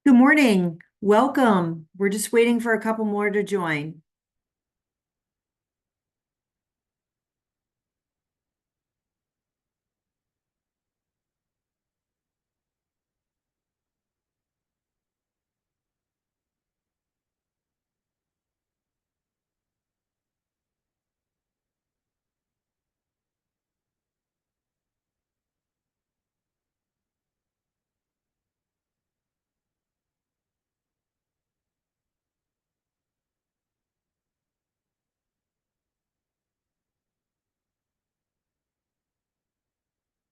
Good morning. Welcome. We're just waiting for a couple more to join.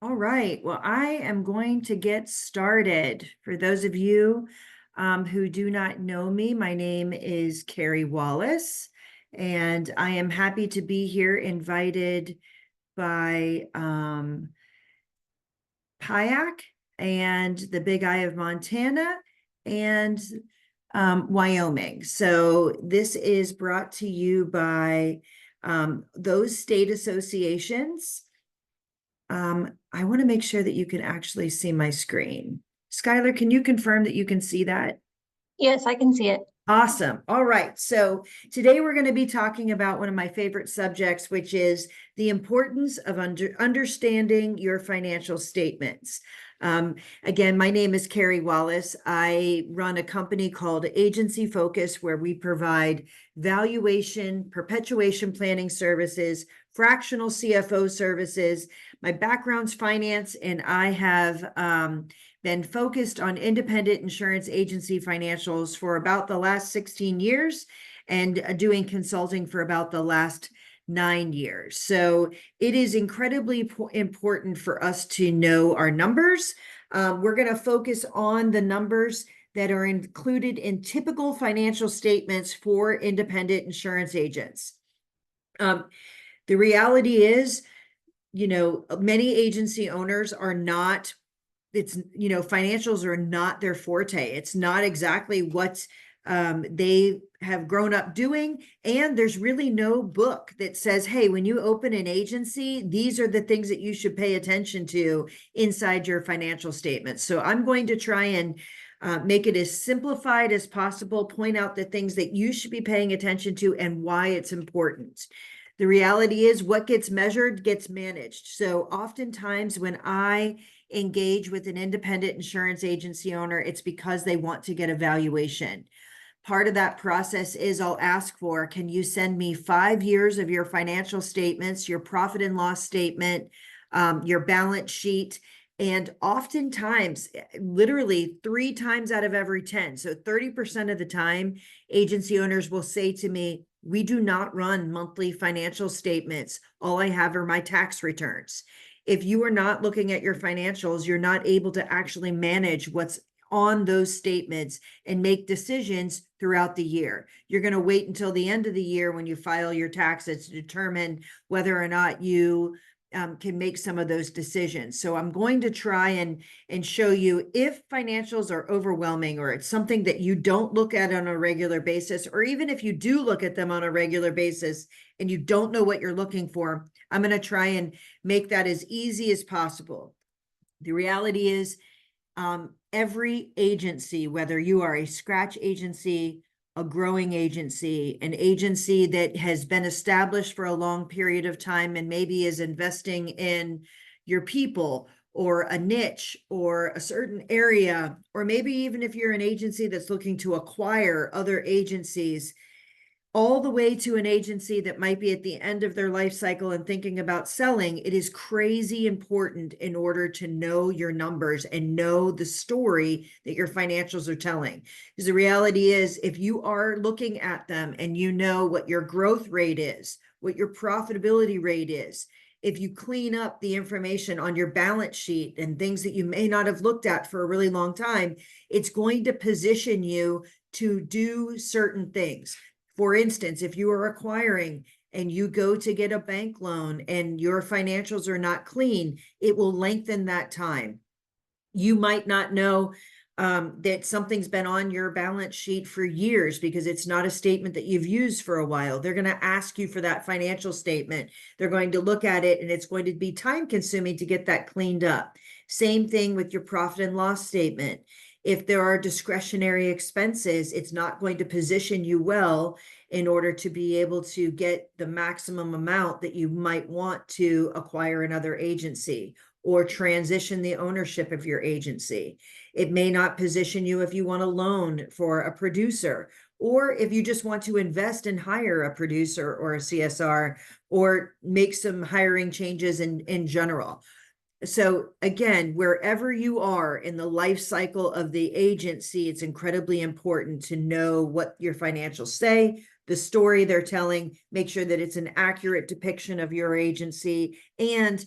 All right. Well, I am going to get started. For those of you who do not know me, my name is Carey Wallace, and I am happy to be here, invited by Payak and the Big Eye of Montana and Wyoming. So this is brought to you by those state associations. I want to make sure that you can actually see my screen. Skylar, can you confirm that you can see that? Yes, I can see it. Awesome. All right. So today we're going to be talking about one of my favorite subjects, which is the importance of understanding your financial statements. Again, my name is Carey Wallace. I run a company called AgencyFocus, where we provide valuation, perpetuation planning services, fractional CFO services. My background's finance, and I have been focused on independent insurance agency financials for about the last 16 years and doing consulting for about the last 9 years. So it is incredibly important for us to know our numbers. We're going to focus on the numbers that are included in typical financial statements for independent insurance agents. The reality is, many agency owners are not, financials are not their forte. It's not exactly what they have grown up doing. And there's really no book that says, hey, when you open an agency, these are the things that you should pay attention to inside your financial statements. So I'm going to try and make it as simplified as possible, point out the things that you should be paying attention to and why it's important. The reality is what gets measured gets managed. So oftentimes when I engage with an independent insurance agency owner, it's because they want to get a valuation. Part of that process is I'll ask for, can you send me 5 years of your financial statements, your profit and loss statement, your balance sheet? And oftentimes, literally 3 times out of every 10, so 30% of the time, agency owners will say to me, we do not run monthly financial statements. All I have are my tax returns. If you are not looking at your financials, you're not able to actually manage what's on those statements and make decisions throughout the year. You're going to wait until the end of the year when you file your taxes to determine whether or not you can make some of those decisions. So I'm going to try and show you if financials are overwhelming or it's something that you don't look at on a regular basis, or even if you do look at them on a regular basis and you don't know what you're looking for, I'm going to try and make that as easy as possible. The reality is, every agency, whether you are a scratch agency, a growing agency, an agency that has been established for a long period of time and maybe is investing in your people or a niche or a certain area, or maybe even if you're an agency that's looking to acquire other agencies, all the way to an agency that might be at the end of their life cycle and thinking about selling, it is crazy important in order to know your numbers and know the story that your financials are telling. Because the reality is, if you are looking at them and you know what your growth rate is, what your profitability rate is, if you clean up the information on your balance sheet and things that you may not have looked at for a really long time, it's going to position you to do certain things. For instance, if you are acquiring and you go to get a bank loan and your financials are not clean, it will lengthen that time. You might not know that something's been on your balance sheet for years because it's not a statement that you've used for a while. They're going to ask you for that financial statement. They're going to look at it and it's going to be time consuming to get that cleaned up. Same thing with your profit and loss statement. If there are discretionary expenses, it's not going to position you well in order to be able to get the maximum amount that you might want to acquire another agency or transition the ownership of your agency. It may not position you if you want a loan for a producer, or if you just want to invest and hire a producer or a CSR, or make some hiring changes in general. So again, wherever you are in the life cycle of the agency, it's incredibly important to know what your financials say, the story they're telling, make sure that it's an accurate depiction of your agency, and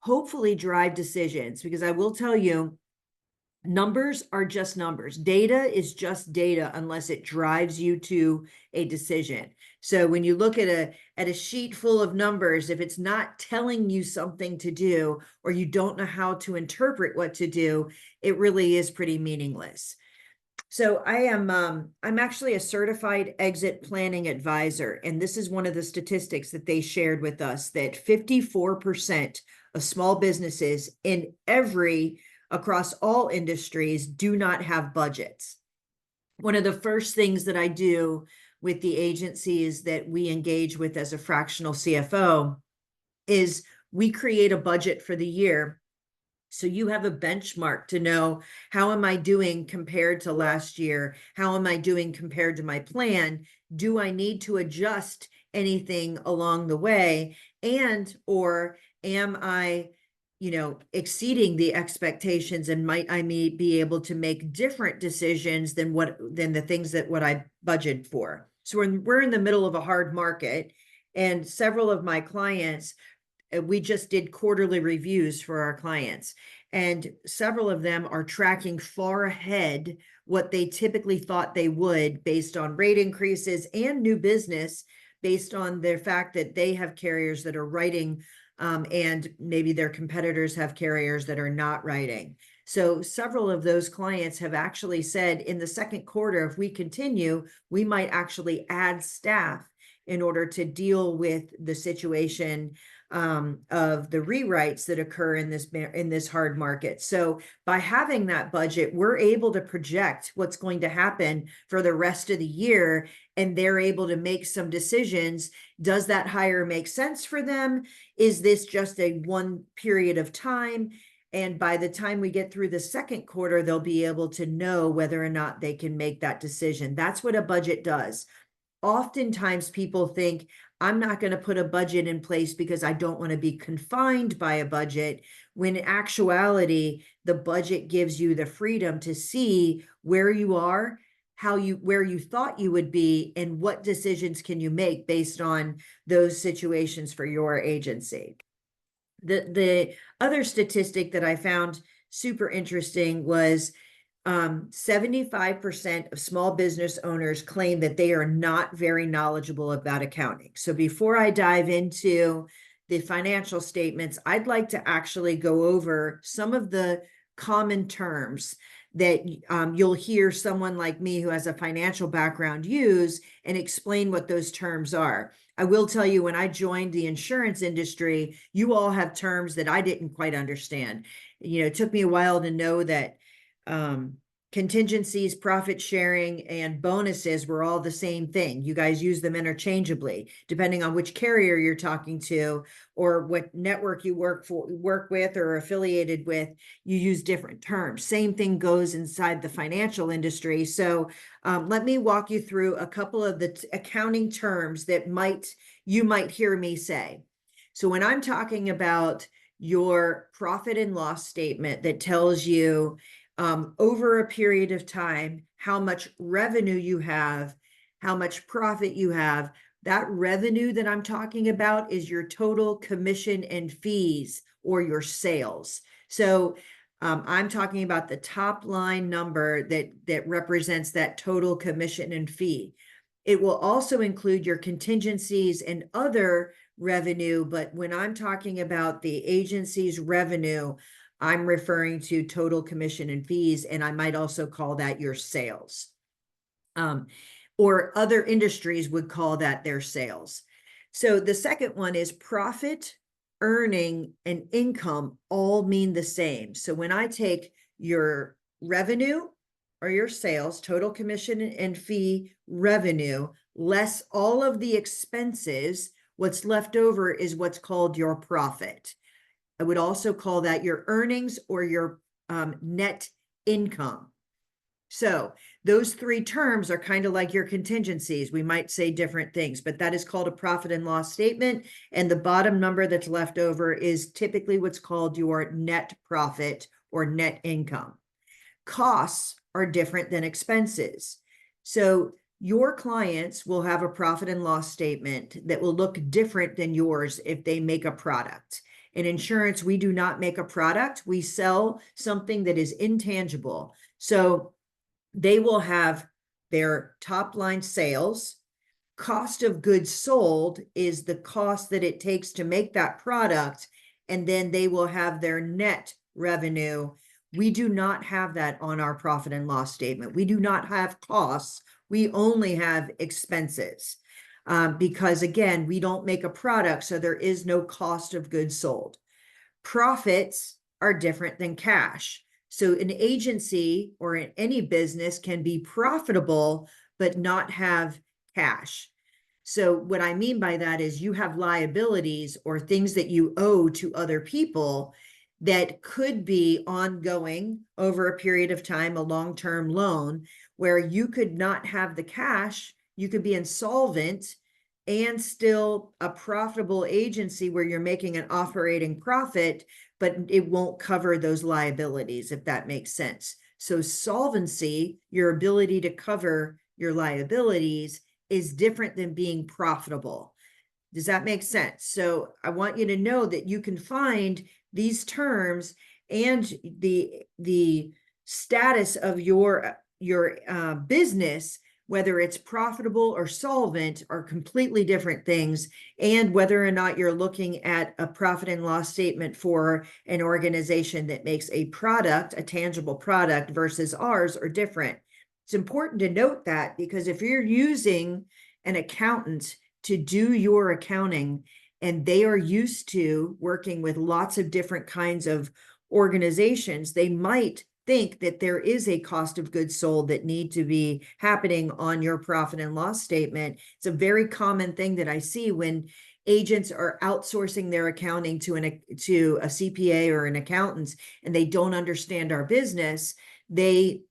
hopefully drive decisions. Because I will tell you, numbers are just numbers. Data is just data unless it drives you to a decision. So when you look at a sheet full of numbers, if it's not telling you something to do, or you don't know how to interpret what to do, it really is pretty meaningless. So I'm actually a certified exit planning advisor, and this is one of the statistics that they shared with us, that 54% of small businesses across all industries do not have budgets. One of the first things that I do with the agencies that we engage with as a fractional CFO is we create a budget for the year. So you have a benchmark to know, how am I doing compared to last year? How am I doing compared to my plan? Do I need to adjust anything along the way? And, or am I, exceeding the expectations, and might I be able to make different decisions than the things that what I budgeted for? So we're in the middle of a hard market, and several of my clients, we just did quarterly reviews for our clients, and several of them are tracking far ahead what they typically thought they would, based on rate increases and new business, based on their fact that they have carriers that are writing, and maybe their competitors have carriers that are not writing. So several of those clients have actually said, in the second quarter, if we continue, we might actually add staff in order to deal with the situation of the rewrites that occur in this hard market. So by having that budget, we're able to project what's going to happen for the rest of the year, and they're able to make some decisions. Does that hire make sense for them? Is this just a one period of time? And by the time we get through the second quarter, they'll be able to know whether or not they can make that decision. That's what a budget does. Oftentimes people think, I'm not going to put a budget in place because I don't want to be confined by a budget, when in actuality, the budget gives you the freedom to see where you are, where you thought you would be, and what decisions can you make based on those situations for your agency. The other statistic that I found super interesting was 75% of small business owners claim that they are not very knowledgeable about accounting. So before I dive into the financial statements, I'd like to actually go over some of the common terms that you'll hear someone like me who has a financial background use, and explain what those terms are. I will tell you, when I joined the insurance industry, you all have terms that I didn't quite understand. It took me a while to know that contingencies, profit sharing, and bonuses were all the same thing. You guys use them interchangeably, depending on which carrier you're talking to or what network you work with or affiliated with. You use different terms. Same thing goes inside the financial industry. So let me walk you through a couple of the accounting terms that you might hear me say. So when I'm talking about your profit and loss statement that tells you over a period of time how much revenue you have, how much profit you have, that revenue that I'm talking about is your total commission and fees, or your sales. So I'm talking about the top line number that represents that total commission and fee. It will also include your contingencies and other revenue, but when I'm talking about the agency's revenue, I'm referring to total commission and fees, and I might also call that your sales. Or other industries would call that their sales. So the second one is profit, earning, and income all mean the same. So when I take your revenue are your sales, total commission and fee revenue, less all of the expenses. What's left over is what's called your profit. I would also call that your earnings or your net income. So those three terms are kind of like your contingencies. We might say different things, but that is called a profit and loss statement. And the bottom number that's left over is typically what's called your net profit or net income. Costs are different than expenses. So your clients will have a profit and loss statement that will look different than yours if they make a product. In insurance, we do not make a product. We sell something that is intangible. So they will have their top line sales. Cost of goods sold is the cost that it takes to make that product. And then they will have their net revenue. We do not have that on our profit and loss statement. We do not have costs. We only have expenses. Because again, we don't make a product, so there is no cost of goods sold. Profits are different than cash. So an agency or in any business can be profitable, but not have cash. So what I mean by that is you have liabilities or things that you owe to other people that could be ongoing over a period of time, a long-term loan, where you could not have the cash, you could be insolvent and still a profitable agency where you're making an operating profit, but it won't cover those liabilities, if that makes sense. So solvency, your ability to cover your liabilities, is different than being profitable. Does that make sense? So I want you to know that you can find these terms and the status of your business, whether it's profitable or solvent, are completely different things. And whether or not you're looking at a profit and loss statement for an organization that makes a product, a tangible product, versus ours are different. It's important to note that, because if you're using an accountant to do your accounting and they are used to working with lots of different kinds of organizations, they might think that there is a cost of goods sold that need to be happening on your profit and loss statement. It's a very common thing that I see when agents are outsourcing their accounting to a CPA or an accountant, and they don't understand our business. They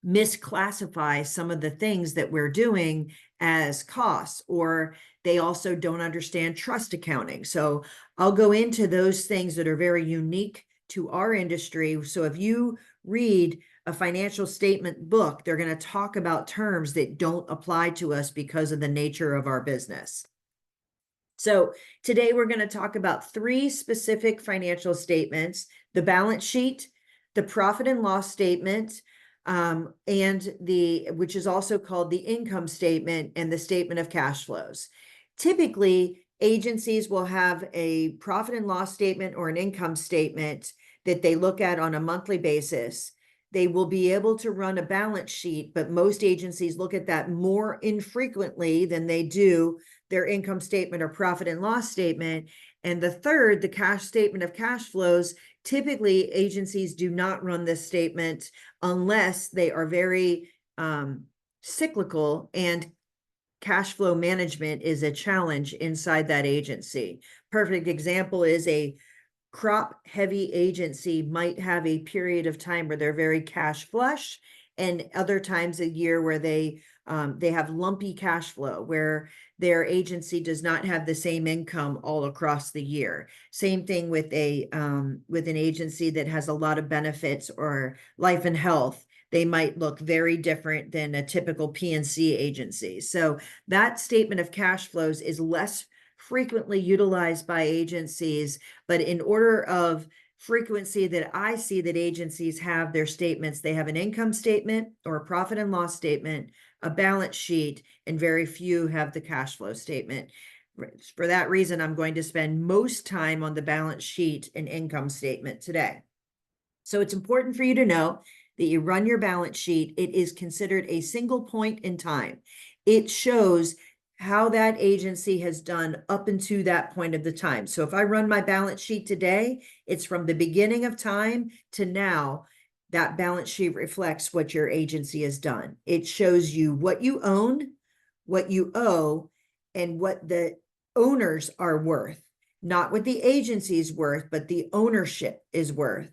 misclassify some of the things that we're doing as costs, or they also don't understand trust accounting. So I'll go into those things that are very unique to our industry. So if you read a financial statement book, they're going to talk about terms that don't apply to us because of the nature of our business. So today we're going to talk about three specific financial statements: the balance sheet, the profit and loss statement, which is also called the income statement, and the statement of cash flows. Typically, agencies will have a profit and loss statement or an income statement that they look at on a monthly basis. They will be able to run a balance sheet, but most agencies look at that more infrequently than they do their income statement or profit and loss statement. And the third, the cash statement of cash flows, typically agencies do not run this statement unless they are very cyclical, and cash flow management is a challenge inside that agency. Perfect example is a crop heavy agency might have a period of time where they're very cash flush, and other times a year where they have lumpy cash flow, where their agency does not have the same income all across the year. Same thing with an agency that has a lot of benefits or life and health. They might look very different than a typical P&C agency. So that statement of cash flows is less frequently utilized by agencies, but in order of frequency that I see that agencies have their statements, they have an income statement or a profit and loss statement, a balance sheet, and very few have the cash flow statement. For that reason, I'm going to spend most time on the balance sheet and income statement today. So it's important for you to know that you run your balance sheet. It is considered a single point in time. It shows how that agency has done up into that point of the time. So if I run my balance sheet today, it's from the beginning of time to now. that balance sheet reflects what your agency has done. It shows you what you own, what you owe, and what the owners are worth, not what the agency is worth, but the ownership is worth.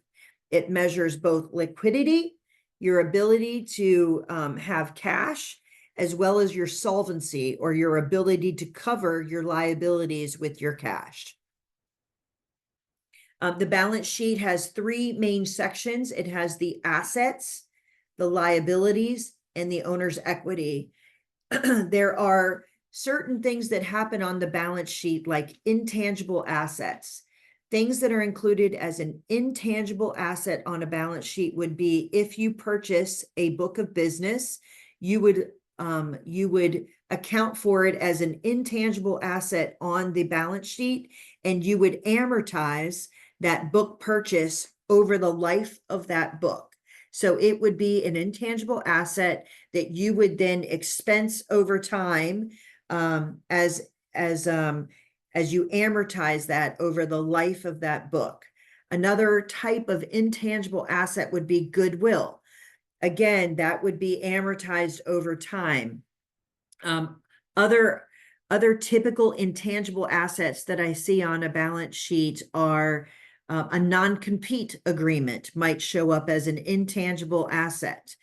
It measures both liquidity, your ability to have cash, as well as your solvency, or your ability to cover your liabilities with your cash. The balance sheet has three main sections. It has the assets, the liabilities, and the owner's equity. There are certain things that happen on the balance sheet, like intangible assets. Things that are included as an intangible asset on a balance sheet would be if you purchase a book of business, you would account for it as an intangible asset on the balance sheet, and you would amortize that book purchase over the life of that book. So it would be an intangible asset that you would then expense over time as you amortize that over the life of that book. Another type of intangible asset would be goodwill. Again, that would be amortized over time. Other typical intangible assets that I see on a balance sheet are a non-compete agreement might show up as an intangible asset,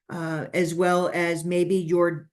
as well as maybe your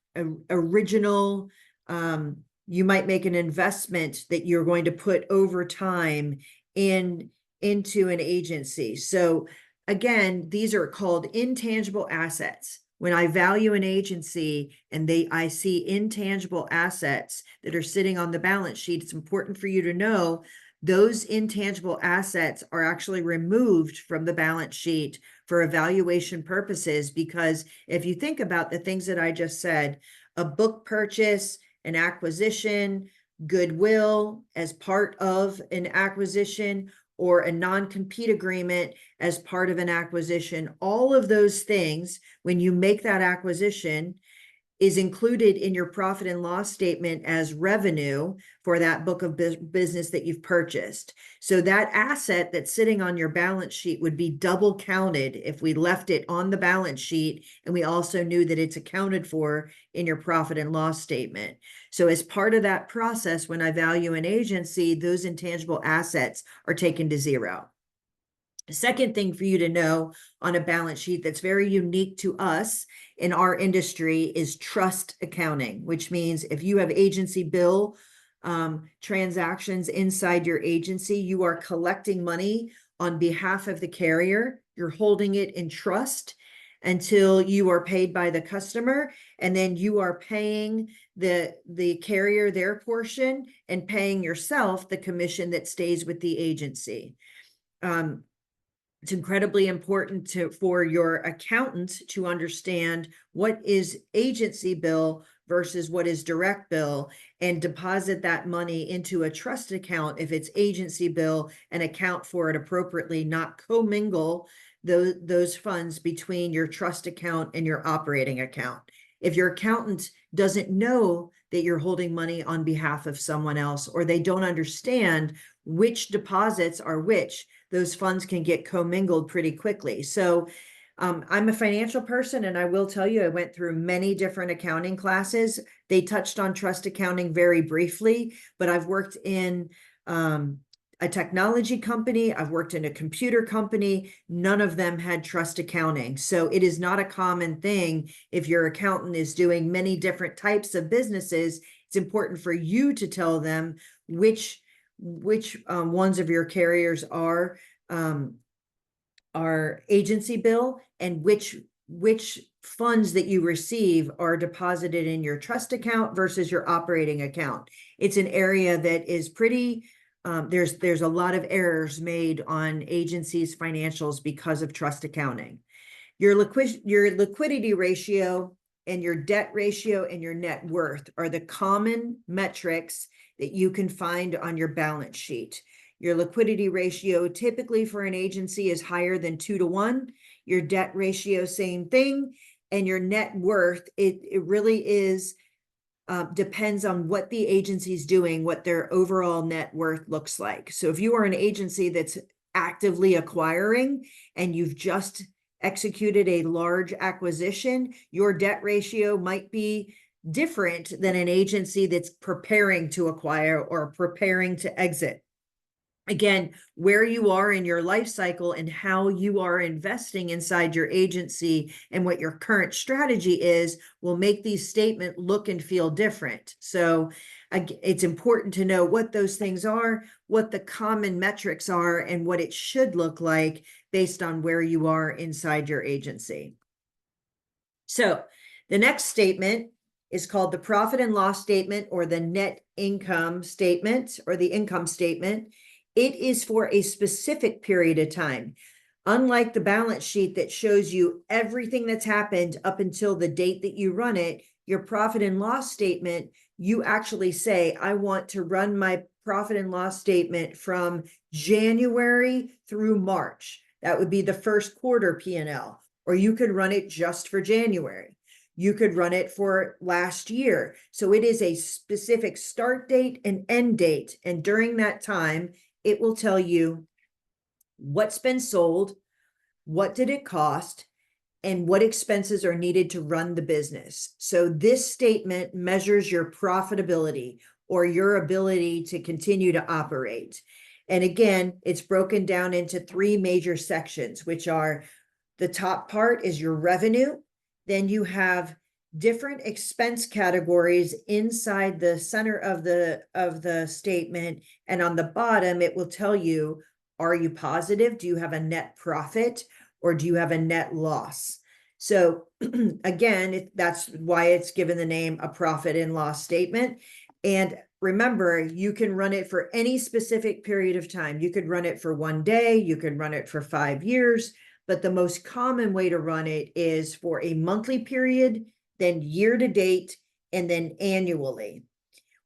original, you might make an investment that you're going to put over time into an agency. So again, these are called intangible assets. When I value an agency and I see intangible assets that are sitting on the balance sheet, it's important for you to know those intangible assets are actually removed from the balance sheet for evaluation purposes, because if you think about the things that I just said, a book purchase, an acquisition, goodwill as part of an acquisition, or a non-compete agreement as part of an acquisition, all of those things, when you make that acquisition, is included in your profit and loss statement as revenue for that book of business that you've purchased. So that asset that's sitting on your balance sheet would be double counted if we left it on the balance sheet and we also knew that it's accounted for in your profit and loss statement. So as part of that process, when I value an agency, those intangible assets are taken to zero. The second thing for you to know on a balance sheet that's very unique to us in our industry is trust accounting, which means if you have agency bill transactions inside your agency, you are collecting money on behalf of the carrier. You're holding it in trust until you are paid by the customer, and then you are paying the carrier their portion and paying yourself the commission that stays with the agency. It's incredibly important for your accountant to understand what is agency bill versus what is direct bill, and deposit that money into a trust account if it's agency bill and account for it appropriately, not commingle those funds between your trust account and your operating account. If your accountant doesn't know that you're holding money on behalf of someone else, or they don't understand which deposits are which, those funds can get commingled pretty quickly. So I'm a financial person, and I will tell you, I went through many different accounting classes. They touched on trust accounting very briefly, but I've worked in a technology company, I've worked in a computer company, none of them had trust accounting. So it is not a common thing. If your accountant is doing many different types of businesses, it's important for you to tell them which ones of your carriers are agency bill, and which funds that you receive are deposited in your trust account versus your operating account. It's an area that is pretty, there's a lot of errors made on agencies' financials because of trust accounting. Your liquidity ratio and your debt ratio and your net worth are the common metrics that you can find on your balance sheet. Your liquidity ratio typically for an agency is higher than 2 to 1. Your debt ratio, same thing. And your net worth, it really is, depends on what the agency's doing, what their overall net worth looks like. So if you are an agency that's actively acquiring and you've just executed a large acquisition, your debt ratio might be different than an agency that's preparing to acquire or preparing to exit. Again, where you are in your life cycle and how you are investing inside your agency and what your current strategy is will make these statements look and feel different. So it's important to know what those things are, what the common metrics are, and what it should look like based on where you are inside your agency. So the next statement is called the profit and loss statement, or the net income statement, or the income statement. It is for a specific period of time. Unlike the balance sheet that shows you everything that's happened up until the date that you run it, your profit and loss statement, you actually say, I want to run my profit and loss statement from January through March. That would be the first quarter P&L, or you could run it just for January. You could run it for last year. So it is a specific start date and end date. And during that time, it will tell you what's been sold, what did it cost, and what expenses are needed to run the business. So this statement measures your profitability or your ability to continue to operate. And again, it's broken down into three major sections, which are the top part is your revenue. Then you have different expense categories inside the center of the statement. And on the bottom, it will tell you, are you positive? Do you have a net profit, or do you have a net loss? So again, that's why it's given the name a profit and loss statement. And remember, you can run it for any specific period of time. You could run it for one day, you could run it for 5 years, but the most common way to run it is for a monthly period, then year to date, and then annually.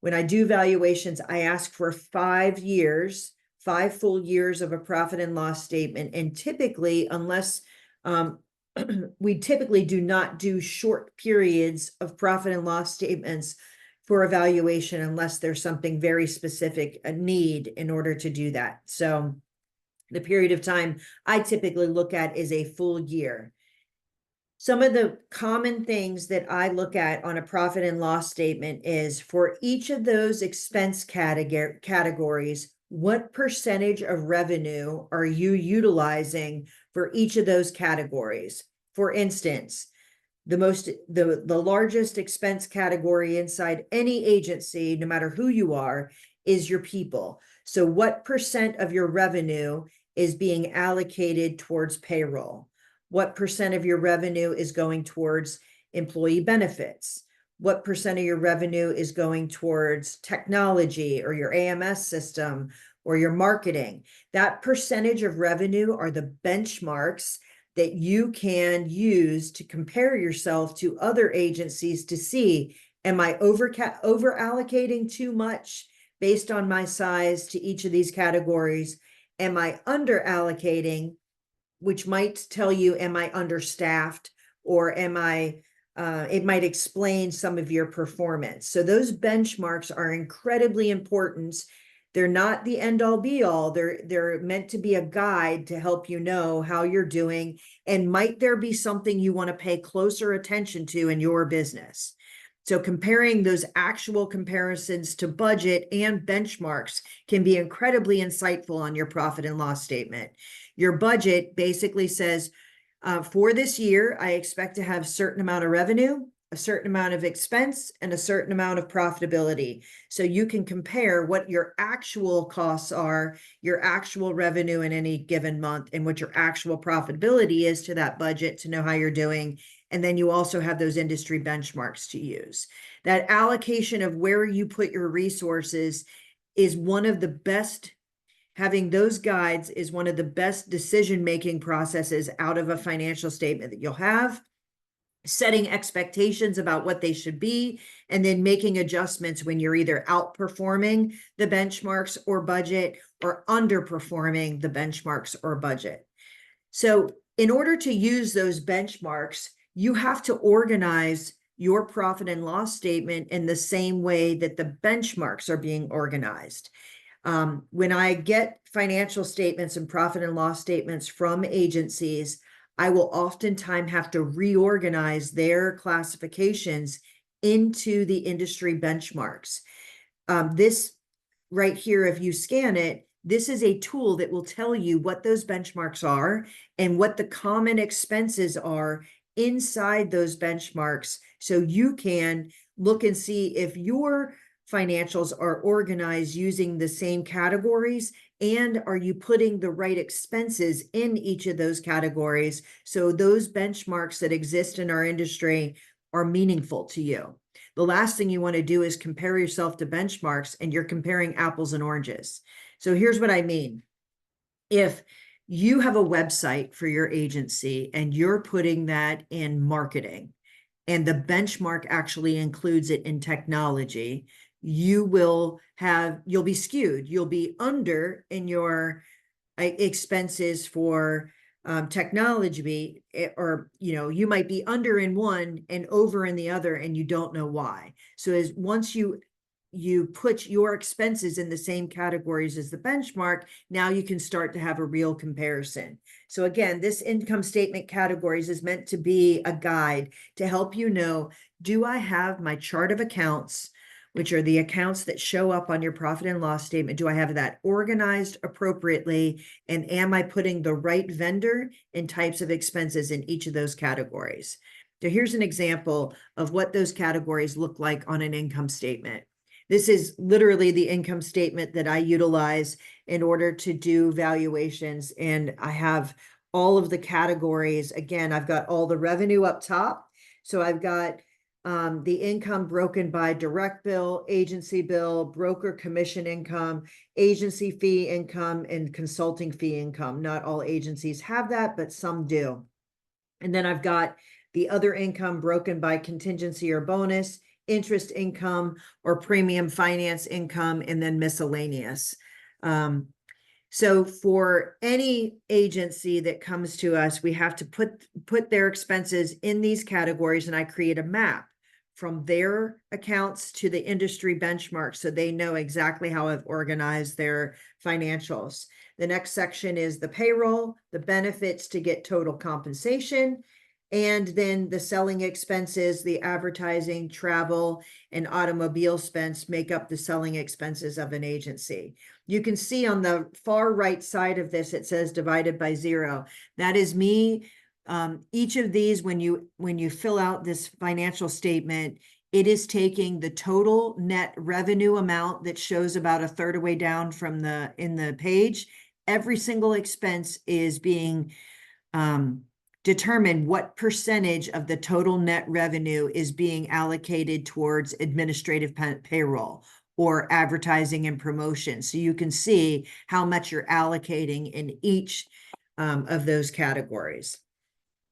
When I do valuations, I ask for 5 years, 5 full years of a profit and loss statement. And typically, unless we typically do not do short periods of profit and loss statements for evaluation unless there's something very specific, a need in order to do that. So the period of time I typically look at is a full year. Some of the common things that I look at on a profit and loss statement is for each of those expense categories, what percentage of revenue are you utilizing for each of those categories? For instance, the largest expense category inside any agency, no matter who you are, is your people. So what percent of your revenue is being allocated towards payroll? What percent of your revenue is going towards employee benefits? What percent of your revenue is going towards technology or your AMS system or your marketing? That percentage of revenue are the benchmarks that you can use to compare yourself to other agencies to see, am I over allocating too much based on my size to each of these categories? Am I under allocating, which might tell you, am I understaffed, or am I, it might explain some of your performance. So those benchmarks are incredibly important. They're not the end all be all. They're meant to be a guide to help you know how you're doing, and might there be something you want to pay closer attention to in your business. So comparing those actual comparisons to budget and benchmarks can be incredibly insightful on your profit and loss statement. Your budget basically says, for this year, I expect to have a certain amount of revenue, a certain amount of expense, and a certain amount of profitability. So you can compare what your actual costs are, your actual revenue in any given month, and what your actual profitability is to that budget to know how you're doing. And then you also have those industry benchmarks to use. That allocation of where you put your resources is one of the best. Having those guides is one of the best decision-making processes out of a financial statement that you'll have. Setting expectations about what they should be, and then making adjustments when you're either outperforming the benchmarks or budget, or underperforming the benchmarks or budget. So in order to use those benchmarks, you have to organize your profit and loss statement in the same way that the benchmarks are being organized. When I get financial statements and profit and loss statements from agencies, I will oftentimes have to reorganize their classifications into the industry benchmarks. This right here, if you scan it, this is a tool that will tell you what those benchmarks are and what the common expenses are inside those benchmarks. So you can look and see if your financials are organized using the same categories, and are you putting the right expenses in each of those categories so those benchmarks that exist in our industry are meaningful to you. The last thing you want to do is compare yourself to benchmarks and you're comparing apples and oranges. So here's what I mean. If you have a website for your agency and you're putting that in marketing, and the benchmark actually includes it in technology, you'll be skewed. You'll be under in your expenses for technology, or you might be under in one and over in the other, and you don't know why. So as once you put your expenses in the same categories as the benchmark, now you can start to have a real comparison. So again, this income statement categories is meant to be a guide to help you know, do I have my chart of accounts, which are the accounts that show up on your profit and loss statement? Do I have that organized appropriately? And am I putting the right vendor and types of expenses in each of those categories? So here's an example of what those categories look like on an income statement. This is literally the income statement that I utilize in order to do valuations. And I have all of the categories. Again, I've got all the revenue up top. So I've got the income broken by direct bill, agency bill, broker commission income, agency fee income, and consulting fee income. Not all agencies have that, but some do. And then I've got the other income broken by contingency or bonus, interest income, or premium finance income, and then miscellaneous. So for any agency that comes to us, we have to put their expenses in these categories, and I create a map from their accounts to the industry benchmark so they know exactly how I've organized their financials. The next section is the payroll, the benefits to get total compensation, and then the selling expenses, the advertising, travel, and automobile spends make up the selling expenses of an agency. You can see on the far right side of this, it says divided by 0. That is me. Each of these, when you fill out this financial statement, it is taking the total net revenue amount that shows about a third of the way down from in the page. Every single expense is being determine what percentage of the total net revenue is being allocated towards administrative payroll or advertising and promotion. So you can see how much you're allocating in each of those categories.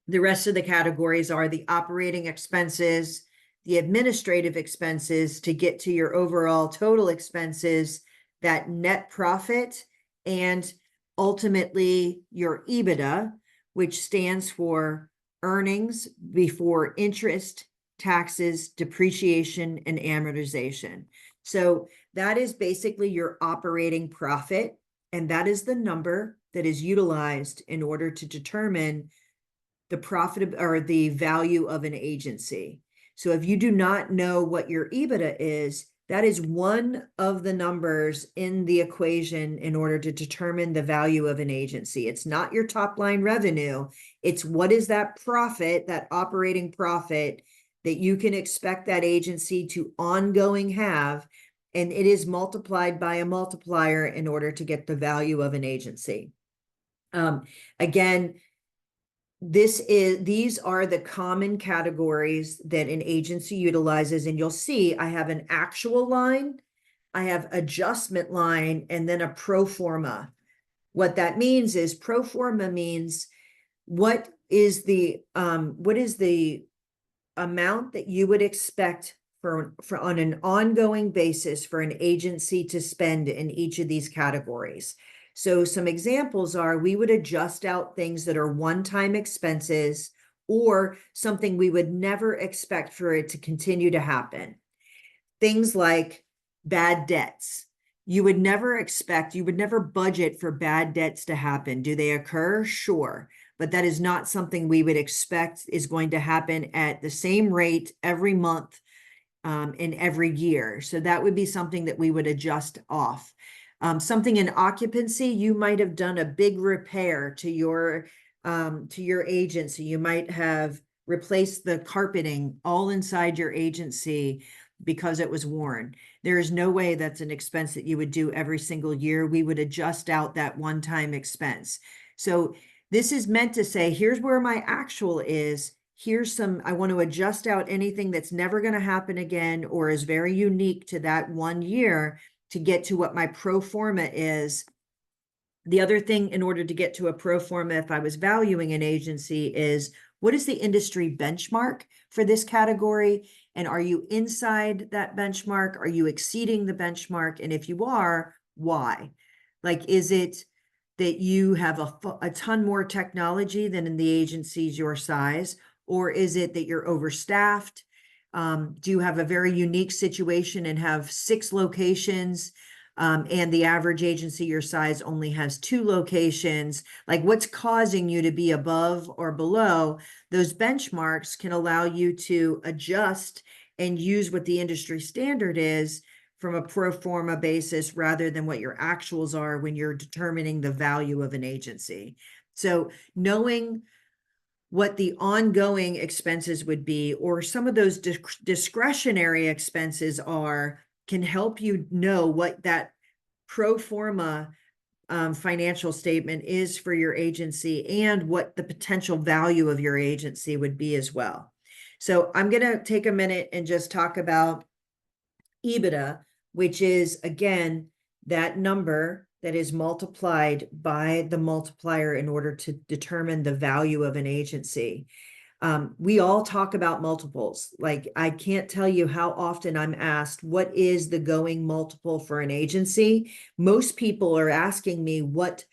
The rest of the categories are the operating expenses, the administrative expenses to get to your overall total expenses, that net profit, and ultimately your EBITDA, which stands for earnings before interest, taxes, depreciation, and amortization. So that is basically your operating profit, and that is the number that is utilized in order to determine the profit or the value of an agency. So if you do not know what your EBITDA is, that is one of the numbers in the equation in order to determine the value of an agency. It's not your top line revenue. It's what is that profit, that operating profit that you can expect that agency to ongoing have. And it is multiplied by a multiplier in order to get the value of an agency. Again, these are the common categories that an agency utilizes, and you'll see I have an actual line, I have adjustment line, and then a pro forma. What that means is pro forma means what is the amount that you would expect for on an ongoing basis for an agency to spend in each of these categories. So some examples are, we would adjust out things that are one-time expenses or something we would never expect for it to continue to happen. Things like bad debts. You would never budget for bad debts to happen. Do they occur? Sure. but that is not something we would expect is going to happen at the same rate every month in every year. So that would be something that we would adjust off. Something in occupancy, you might have done a big repair to your agency. You might have replaced the carpeting all inside your agency because it was worn. There is no way that's an expense that you would do every single year. We would adjust out that one-time expense. So this is meant to say, here's where my actual is. Here's some, I want to adjust out anything that's never going to happen again or is very unique to that one year to get to what my pro forma is. The other thing in order to get to a pro forma, if I was valuing an agency, is what is the industry benchmark for this category? And are you inside that benchmark? Are you exceeding the benchmark? And if you are, why? Like, is it that you have a ton more technology than in the agencies your size? Or is it that you're overstaffed? Do you have a very unique situation and have 6 locations? And the average agency your size only has 2 locations? Like, what's causing you to be above or below? Those benchmarks can allow you to adjust and use what the industry standard is from a pro forma basis rather than what your actuals are when you're determining the value of an agency. So knowing what the ongoing expenses would be, or some of those discretionary expenses are, can help you know what that pro forma financial statement is for your agency and what the potential value of your agency would be as well. So I'm going to take a minute and just talk about EBITDA, which is, again, that number that is multiplied by the multiplier in order to determine the value of an agency. We all talk about multiples. Like, I can't tell you how often I'm asked, what is the going multiple for an agency? Most people are asking me what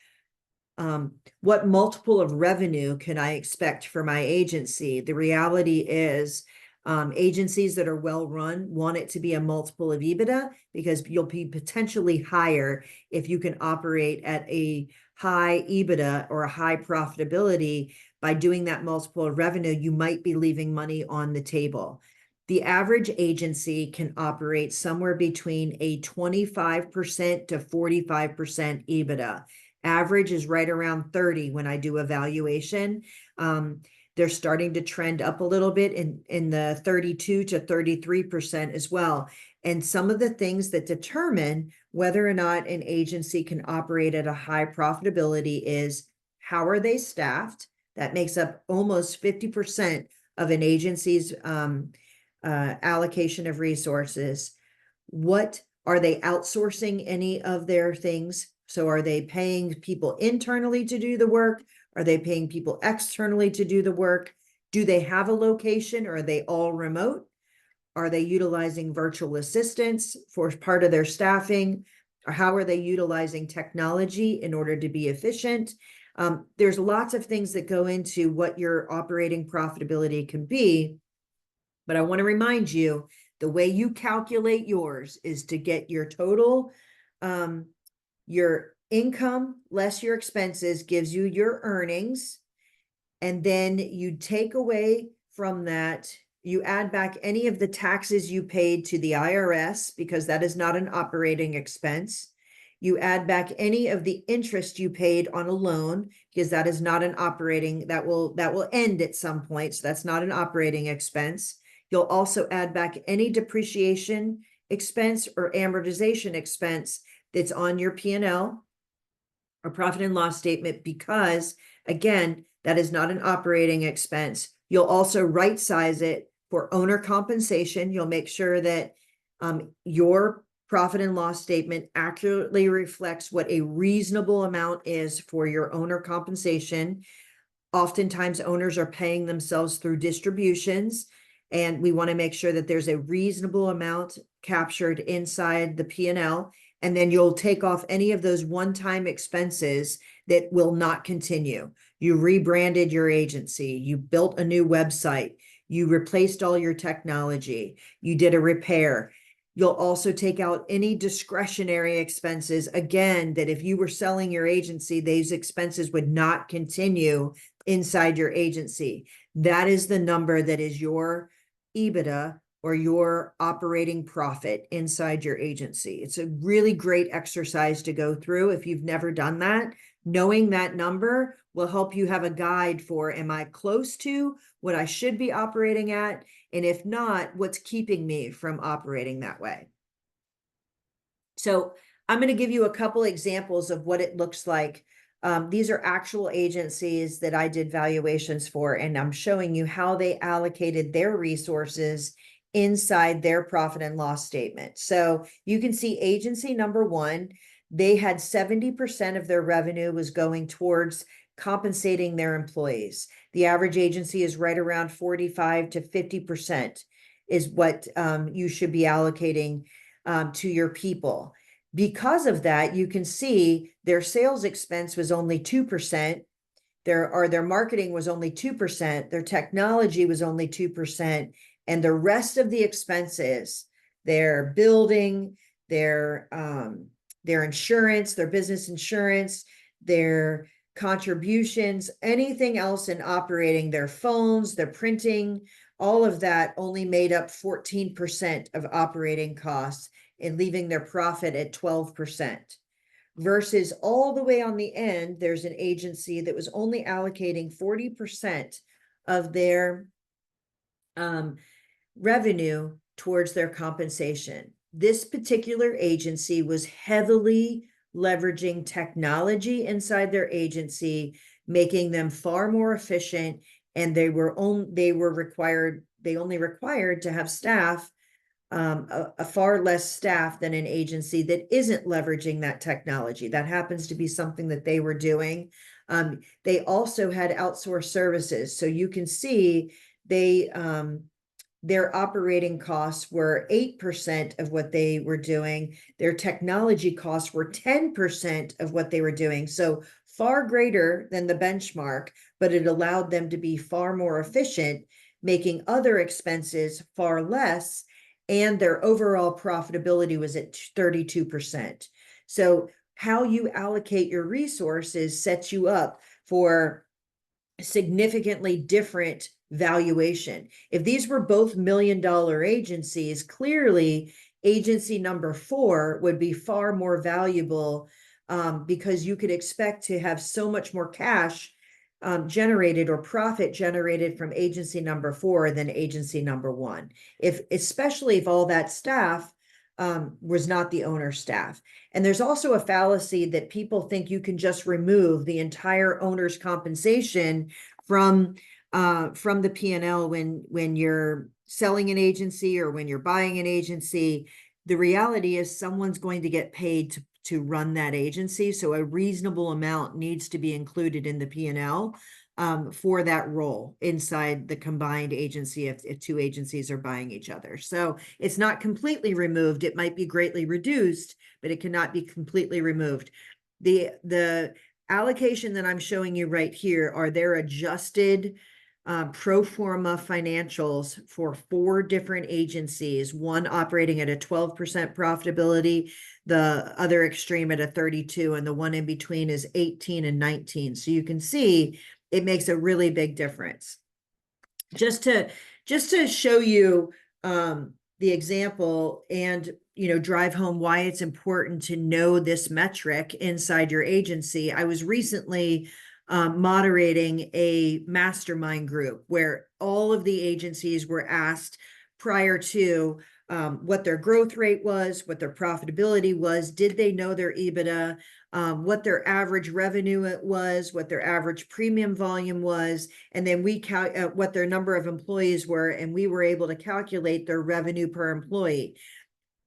multiple of revenue can I expect for my agency? The reality is, agencies that are well run want it to be a multiple of EBITDA because you'll be potentially higher if you can operate at a high EBITDA or a high profitability. By doing that multiple of revenue, you might be leaving money on the table. The average agency can operate somewhere between a 25% to 45% EBITDA. Average is right around 30 when I do evaluation. They're starting to trend up a little bit in the 32 to 33% as well. And some of the things that determine whether or not an agency can operate at a high profitability is, how are they staffed? That makes up almost 50% of an agency's allocation of resources. What are they outsourcing any of their things? So are they paying people internally to do the work? Are they paying people externally to do the work? Do they have a location, or are they all remote? Are they utilizing virtual assistants for part of their staffing? Or how are they utilizing technology in order to be efficient? There's lots of things that go into what your operating profitability can be. But I want to remind you, the way you calculate yours is to get your total, your income less your expenses gives you your earnings. And then you take away from that, you add back any of the taxes you paid to the IRS, because that is not an operating expense. You add back any of the interest you paid on a loan, because that is not an operating, that will end at some point. So that's not an operating expense. You'll also add back any depreciation expense or amortization expense that's on your P&L or profit and loss statement, because, again, that is not an operating expense. You'll also right size it for owner compensation. You'll make sure that your profit and loss statement accurately reflects what a reasonable amount is for your owner compensation. Oftentimes, owners are paying themselves through distributions, and we want to make sure that there's a reasonable amount captured inside the P&L. And then you'll take off any of those one-time expenses that will not continue. You rebranded your agency, you built a new website, you replaced all your technology, you did a repair. You'll also take out any discretionary expenses, again, that if you were selling your agency, these expenses would not continue, inside your agency. That is the number that is your EBITDA or your operating profit inside your agency. It's a really great exercise to go through. If you've never done that, knowing that number will help you have a guide for, am I close to what I should be operating at? And if not, what's keeping me from operating that way? So I'm going to give you a couple examples of what it looks like. These are actual agencies that I did valuations for, and I'm showing you how they allocated their resources inside their profit and loss statement. So you can see agency number one, they had 70% of their revenue was going towards compensating their employees. The average agency is right around 45 to 50% is what you should be allocating to your people. Because of that, you can see their sales expense was only 2%. Their marketing was only 2%. Their technology was only 2%. And the rest of the expenses, their building, their insurance, their business insurance, their contributions, anything else in operating, their phones, their printing, all of that only made up 14% of operating costs and leaving their profit at 12%. Versus all the way on the end, there's an agency that was only allocating 40% of their revenue towards their compensation. This particular agency was heavily leveraging technology inside their agency, making them far more efficient, and they only required to have staff, a far less staff than an agency that isn't leveraging that technology. That happens to be something that they were doing. They also had outsourced services. So you can see their operating costs were 8% of what they were doing. Their technology costs were 10% of what they were doing. So far greater than the benchmark, but it allowed them to be far more efficient, making other expenses far less, and their overall profitability was at 32%. So how you allocate your resources sets you up for significantly different valuation. If these were both $1 million agencies, clearly agency number 4 would be far more valuable, because you could expect to have so much more cash generated or profit generated from agency number 4 than agency number 1. Especially if all that staff was not the owner's staff. And there's also a fallacy that people think you can just remove the entire owner's compensation from the P&L when you're selling an agency or when you're buying an agency. The reality is someone's going to get paid to run that agency. So a reasonable amount needs to be included in the P&L for that role inside the combined agency if two agencies are buying each other. So it's not completely removed. It might be greatly reduced, but it cannot be completely removed. The allocation that I'm showing you right here are their adjusted pro forma financials for 4 different agencies, one operating at a 12% profitability, the other extreme at a 32, and the one in between is 18 and 19. So you can see it makes a really big difference. Just to show you the example and drive home why it's important to know this metric inside your agency. I was recently moderating a mastermind group where all of the agencies were asked prior to what their growth rate was, what their profitability was, did they know their EBITDA, what their average revenue was, what their average premium volume was, and then what their number of employees were, and we were able to calculate their revenue per employee.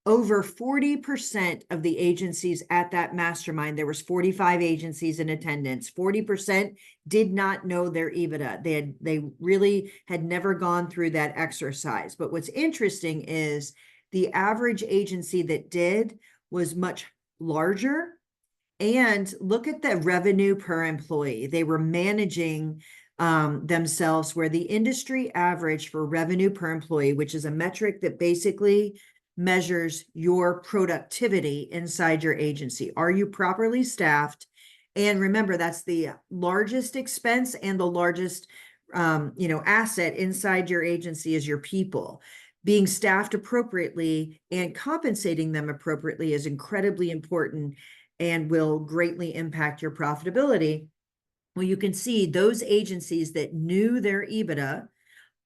Over 40% of the agencies at that mastermind, there was 45 agencies in attendance, 40% did not know their EBITDA. They really had never gone through that exercise. But what's interesting is the average agency that did was much larger. And look at the revenue per employee. They were managing themselves where the industry average for revenue per employee, which is a metric that basically measures your productivity inside your agency. Are you properly staffed? And remember, that's the largest expense and the largest asset inside your agency is your people. Being staffed appropriately and compensating them appropriately is incredibly important and will greatly impact your profitability. Well, you can see those agencies that knew their EBITDA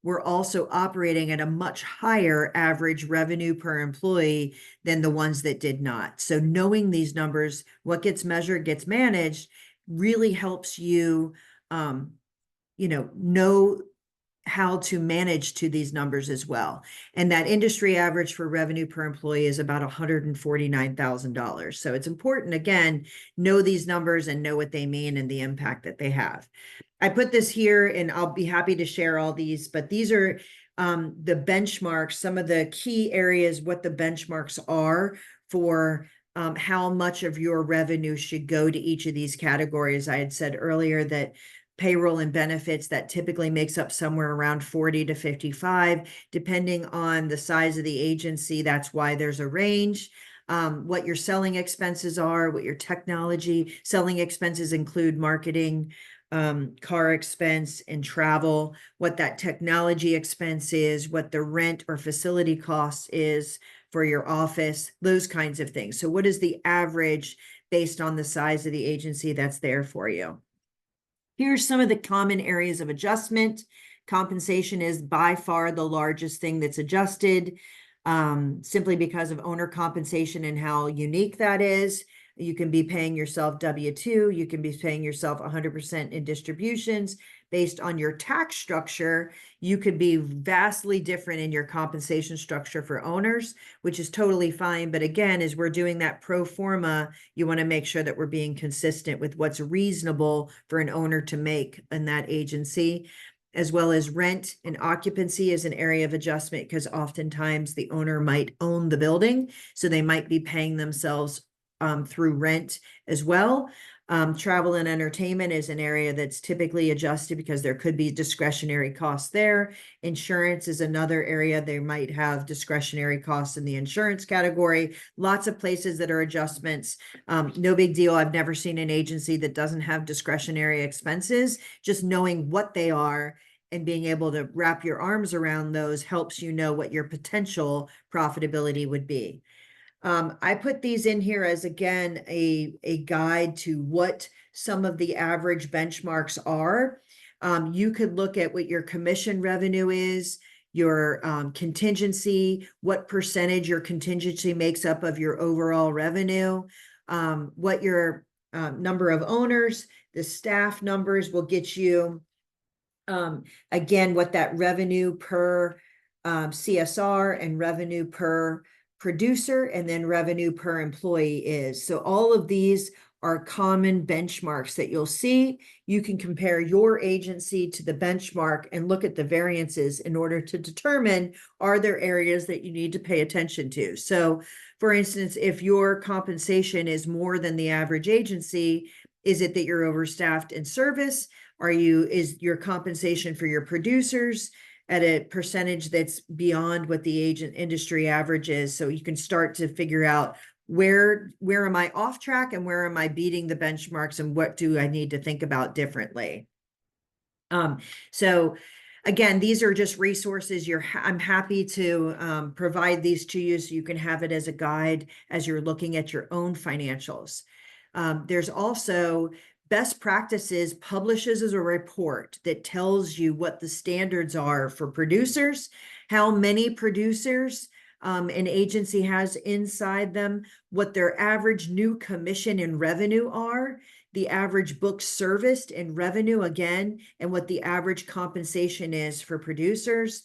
were also operating at a much higher average revenue per employee than the ones that did not. So knowing these numbers, what gets measured gets managed, really helps you, know how to manage to these numbers as well. And that industry average for revenue per employee is about $149,000. So it's important, again, know these numbers and know what they mean and the impact that they have. I put this here and I'll be happy to share all these, but these are the benchmarks, some of the key areas, what the benchmarks are for how much of your revenue should go to each of these categories. I had said earlier that payroll and benefits, that typically makes up somewhere around 40 to 55, depending on the size of the agency. That's why there's a range. What your selling expenses are, what your technology selling expenses include marketing, car expense and travel, what that technology expense is, what the rent or facility cost is for your office, those kinds of things. So what is the average based on the size of the agency that's there for you? Here's some of the common areas of adjustment. Compensation is by far the largest thing that's adjusted, simply because of owner compensation and how unique that is. You can be paying yourself W-2, you can be paying yourself 100% in distributions. Based on your tax structure, you could be vastly different in your compensation structure for owners, which is totally fine. But again, as we're doing that pro forma, you want to make sure that we're being consistent with what's reasonable for an owner to make in that agency, as well as rent and occupancy is an area of adjustment because oftentimes the owner might own the building, so they might be paying themselves through rent as well. Travel and entertainment is an area that's typically adjusted because there could be discretionary costs there. Insurance is another area. They might have discretionary costs in the insurance category. Lots of places that are adjustments. No big deal. I've never seen an agency that doesn't have discretionary expenses. Just knowing what they are and being able to wrap your arms around those helps you know what your potential profitability would be. I put these in here as, again, a guide to what some of the average benchmarks are. You could look at what your commission revenue is, your contingency, what percentage your contingency makes up of your overall revenue, what your number of owners, the staff numbers will get you, again, what that revenue per CSR and revenue per producer and then revenue per employee is. So all of these are common benchmarks that you'll see. You can compare your agency to the benchmark and look at the variances in order to determine, are there areas that you need to pay attention to? So for instance, if your compensation is more than the average agency, is it that you're overstaffed in service? Is your compensation for your producers at a percentage that's beyond what the agent industry average is? So you can start to figure out where am I off track and where am I beating the benchmarks and what do I need to think about differently? So again, these are just resources. I'm happy to provide these to you so you can have it as a guide as you're looking at your own financials. There's also best practices publishes as a report that tells you what the standards are for producers, how many producers an agency has inside them, what their average new commission and revenue are, the average book serviced and revenue again, and what the average compensation is for producers.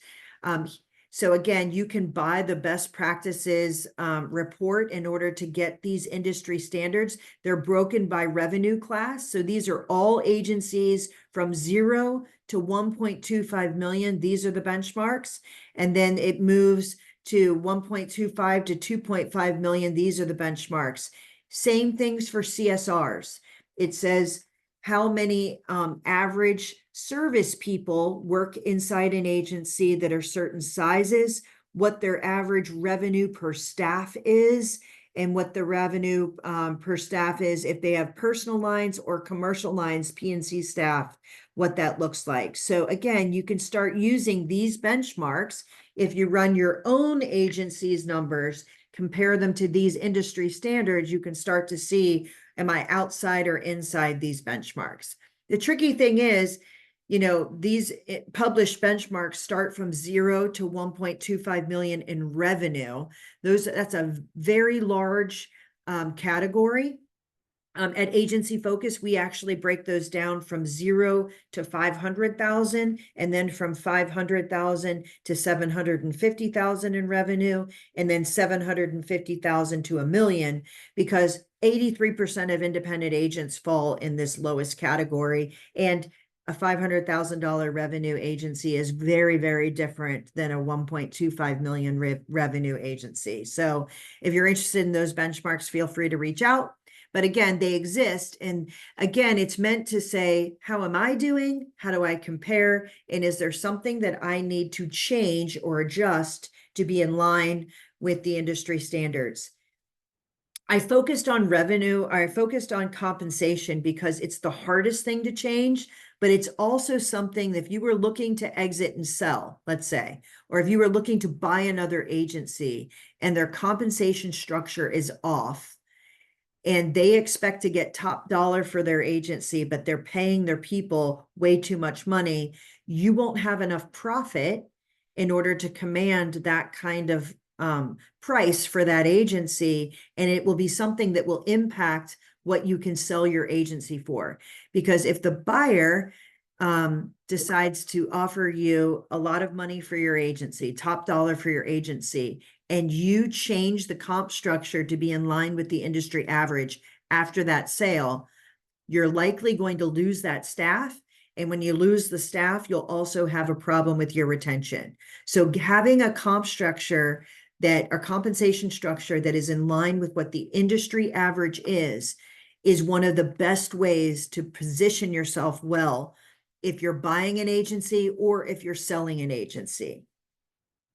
So again, you can buy the best practices report in order to get these industry standards. They're broken by revenue class. So these are all agencies from 0 to 1.25 million. These are the benchmarks. And then it moves to 1.25 to 2.5 million. These are the benchmarks. Same things for CSRs. It says how many average service people work inside an agency that are certain sizes, what their average revenue per staff is, and what the revenue per staff is, if they have personal lines or commercial lines, P&C staff, what that looks like. So again, you can start using these benchmarks. If you run your own agency's numbers, compare them to these industry standards, you can start to see, am I outside or inside these benchmarks? The tricky thing is, these published benchmarks start from 0 to 1.25 million in revenue. That's a very large category. At AgencyFocus, we actually break those down from 0 to 500,000, and then from 500,000 to 750,000 in revenue, and then 750,000 to $1 million, because 83% of independent agents fall in this lowest category. And a $500,000 revenue agency is very, very different than a 1.25 million revenue agency. So if you're interested in those benchmarks, feel free to reach out. But again, they exist. And again, it's meant to say, how am I doing? How do I compare? And is there something that I need to change or adjust to be in line with the industry standards? I focused on revenue. I focused on compensation because it's the hardest thing to change, but it's also something that if you were looking to exit and sell, let's say, or if you were looking to buy another agency and their compensation structure is off, and they expect to get top dollar for their agency, but they're paying their people way too much money, you won't have enough profit in order to command that kind of price for that agency. And it will be something that will impact what you can sell your agency for. Because if the buyer decides to offer you a lot of money for your agency, top dollar for your agency, and you change the comp structure to be in line with the industry average after that sale, you're likely going to lose that staff. And when you lose the staff, you'll also have a problem with your retention. So having a comp structure or compensation structure that is in line with what the industry average is one of the best ways to position yourself well if you're buying an agency or if you're selling an agency.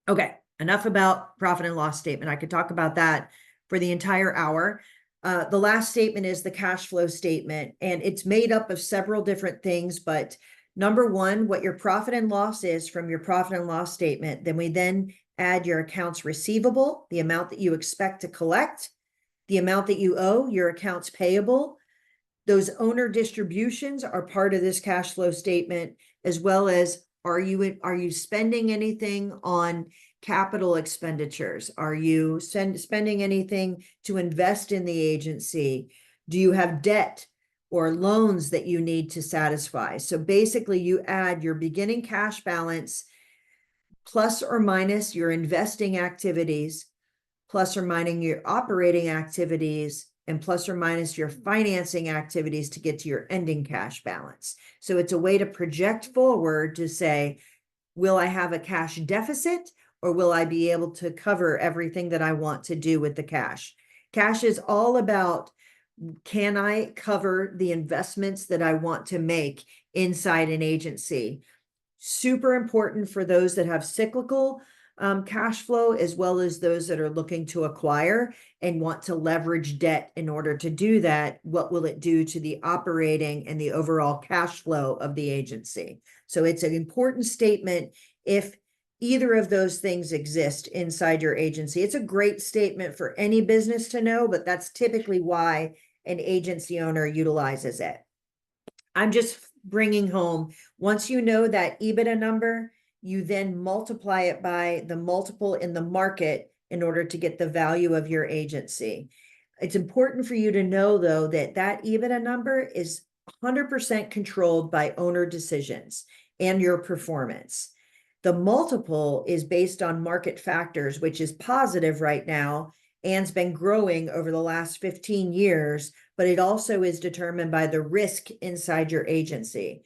Okay, enough about profit and loss statement. I could talk about that for the entire hour. The last statement is the cash flow statement, and it's made up of several different things, but number one, what your profit and loss is from your profit and loss statement. Then we add your accounts receivable, the amount that you expect to collect, the amount that you owe, your accounts payable. Those owner distributions are part of this cash flow statement, as well as are you spending anything on capital expenditures? Are you spending anything to invest in the agency? Do you have debt or loans that you need to satisfy? So basically you add your beginning cash balance plus or minus your investing activities, plus or minus your operating activities, and plus or minus your financing activities to get to your ending cash balance. So it's a way to project forward to say, will I have a cash deficit, or will I be able to cover everything that I want to do with the cash? Cash is all about, can I cover the investments that I want to make inside an agency? Super important for those that have cyclical cash flow, as well as those that are looking to acquire and want to leverage debt in order to do that. What will it do to the operating and the overall cash flow of the agency? So it's an important statement if either of those things exist inside your agency. It's a great statement for any business to know, but that's typically why an agency owner utilizes it. I'm just bringing home, once you know that EBITDA number, you then multiply it by the multiple in the market in order to get the value of your agency. It's important for you to know, though, that EBITDA number is 100% controlled by owner decisions and your performance. The multiple is based on market factors, which is positive right now and's been growing over the last 15 years, but it also is determined by the risk inside your agency.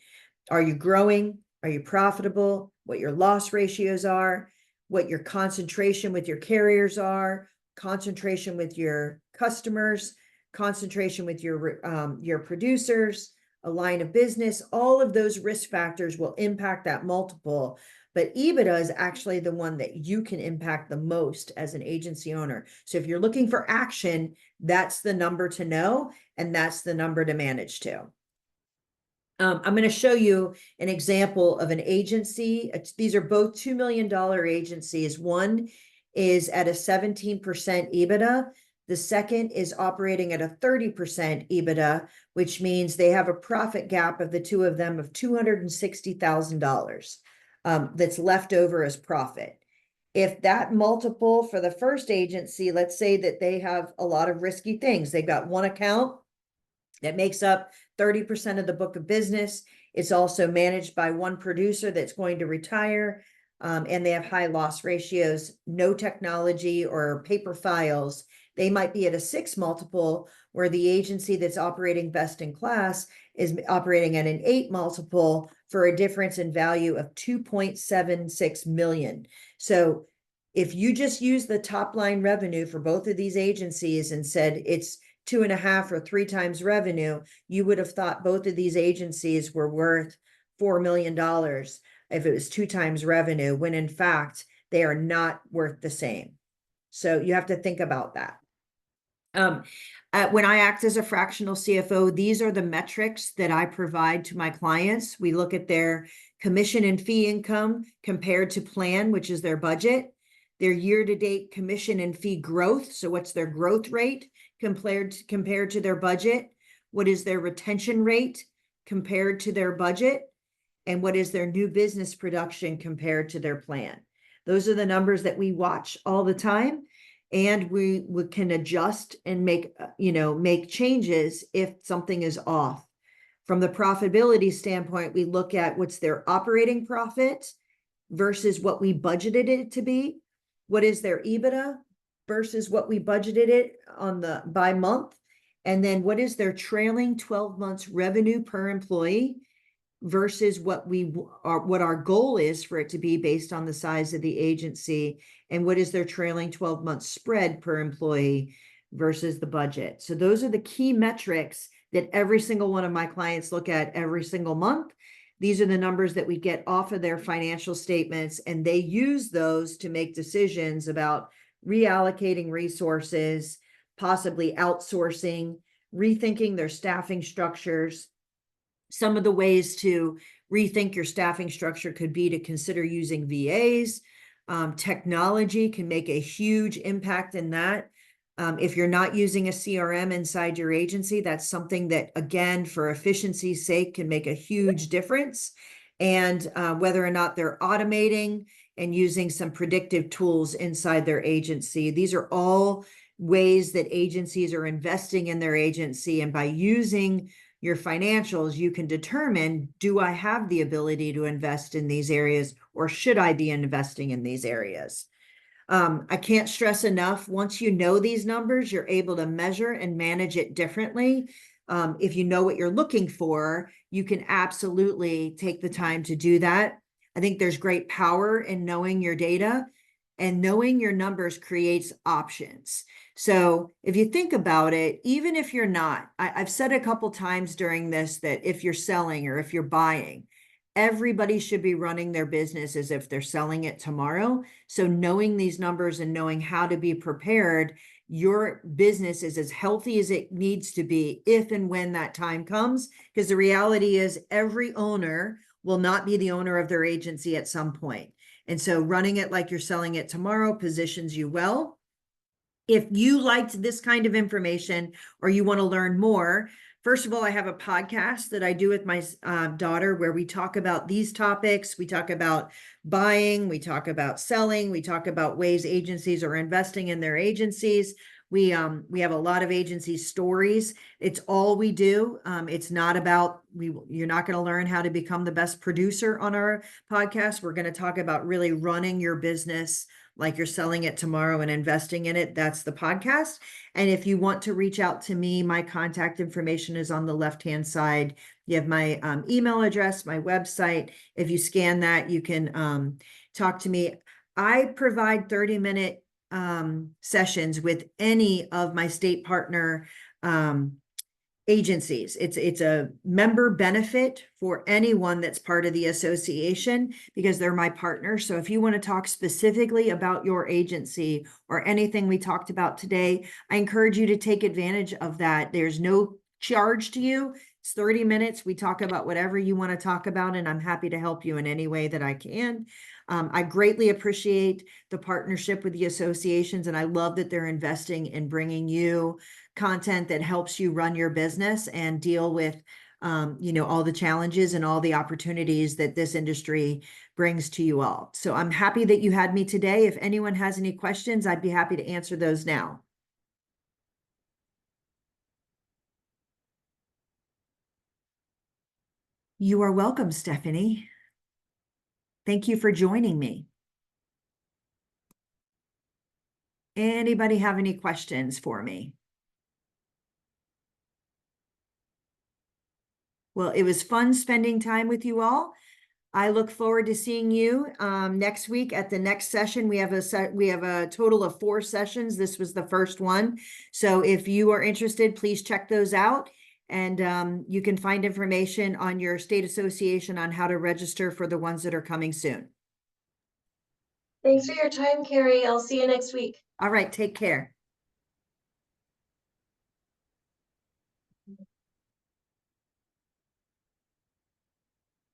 Are you growing? Are you profitable? What your loss ratios are, what your concentration with your carriers are, concentration with your customers, concentration with your producers, a line of business. All of those risk factors will impact that multiple. But EBITDA is actually the one that you can impact the most as an agency owner. So if you're looking for action, that's the number to know, and that's the number to manage to. I'm going to show you an example of an agency. These are both $2 million agencies. One is at a 17% EBITDA. The second is operating at a 30% EBITDA, which means they have a profit gap of the two of them of $260,000 that's left over as profit. If that multiple for the first agency, let's say that they have a lot of risky things. They've got one account that makes up 30% of the book of business. It's also managed by one producer that's going to retire, and they have high loss ratios, no technology or paper files. They might be at a 6 multiple, where the agency that's operating best in class is operating at an 8 multiple for a difference in value of 2.76 million. So if you just use the top line revenue for both of these agencies and said it's 2.5 or 3 times revenue, you would have thought both of these agencies were worth $4 million if it was 2 times revenue, when in fact, they are not worth the same. So you have to think about that. When I act as a fractional CFO, these are the metrics that I provide to my clients. We look at their commission and fee income compared to plan, which is their budget, their year-to-date commission and fee growth. So what's their growth rate compared to their budget? What is their retention rate compared to their budget? And what is their new business production compared to their plan? Those are the numbers that we watch all the time. And we can adjust and make changes if something is off. From the profitability standpoint, we look at what's their operating profit versus what we budgeted it to be. What is their EBITDA versus what we budgeted it by month? And then what is their trailing 12 months revenue per employee versus what our goal is for it to be based on the size of the agency, and what is their trailing 12 month spread per employee versus the budget. So those are the key metrics that every single one of my clients look at every single month. These are the numbers that we get off of their financial statements, and they use those to make decisions about reallocating resources, possibly outsourcing, rethinking their staffing structures. Some of the ways to rethink your staffing structure could be to consider using VAs. Technology can make a huge impact in that. If you're not using a CRM inside your agency, that's something that, again, for efficiency's sake, can make a huge difference. And whether or not they're automating and using some predictive tools inside their agency. These are all ways that agencies are investing in their agency. And by using your financials, you can determine, do I have the ability to invest in these areas, or should I be investing in these areas? I can't stress enough, once you know these numbers, you're able to measure and manage it differently. If you know what you're looking for, you can absolutely take the time to do that. I think there's great power in knowing your data, and knowing your numbers creates options. So if you think about it, even if you're not, I've said a couple times during this that if you're selling or if you're buying, everybody should be running their business as if they're selling it tomorrow. So knowing these numbers and knowing how to be prepared, your business is as healthy as it needs to be if and when that time comes. Because the reality is every owner will not be the owner of their agency at some point. And so running it like you're selling it tomorrow positions you well. If you liked this kind of information or you want to learn more, first of all, I have a podcast that I do with my daughter where we talk about these topics. We talk about buying, we talk about selling, we talk about ways agencies are investing in their agencies. We have a lot of agency stories. It's all we do. It's not about, you're not going to learn how to become the best producer on our podcast. We're going to talk about really running your business like you're selling it tomorrow and investing in it. That's the podcast. And if you want to reach out to me, my contact information is on the left-hand side. You have my email address, my website. If you scan that, you can talk to me. I provide 30-minute sessions with any of my state partner agencies. It's a member benefit for anyone that's part of the association because they're my partner. So if you want to talk specifically about your agency or anything we talked about today, I encourage you to take advantage of that. There's no charge to you. It's 30 minutes. We talk about whatever you want to talk about, and I'm happy to help you in any way that I can. I greatly appreciate the partnership with the associations, and I love that they're investing in bringing you content that helps you run your business and deal with all the challenges and all the opportunities that this industry brings to you all. So I'm happy that you had me today. If anyone has any questions, I'd be happy to answer those now. You are welcome, Stephanie. Thank you for joining me. Anybody have any questions for me? Well, it was fun spending time with you all. I look forward to seeing you next week at the next session. We have a total of 4 sessions. This was the first one. So if you are interested, please check those out. And you can find information on your state association on how to register for the ones that are coming soon. Thanks for your time, Carey. I'll see you next week. All right, take care.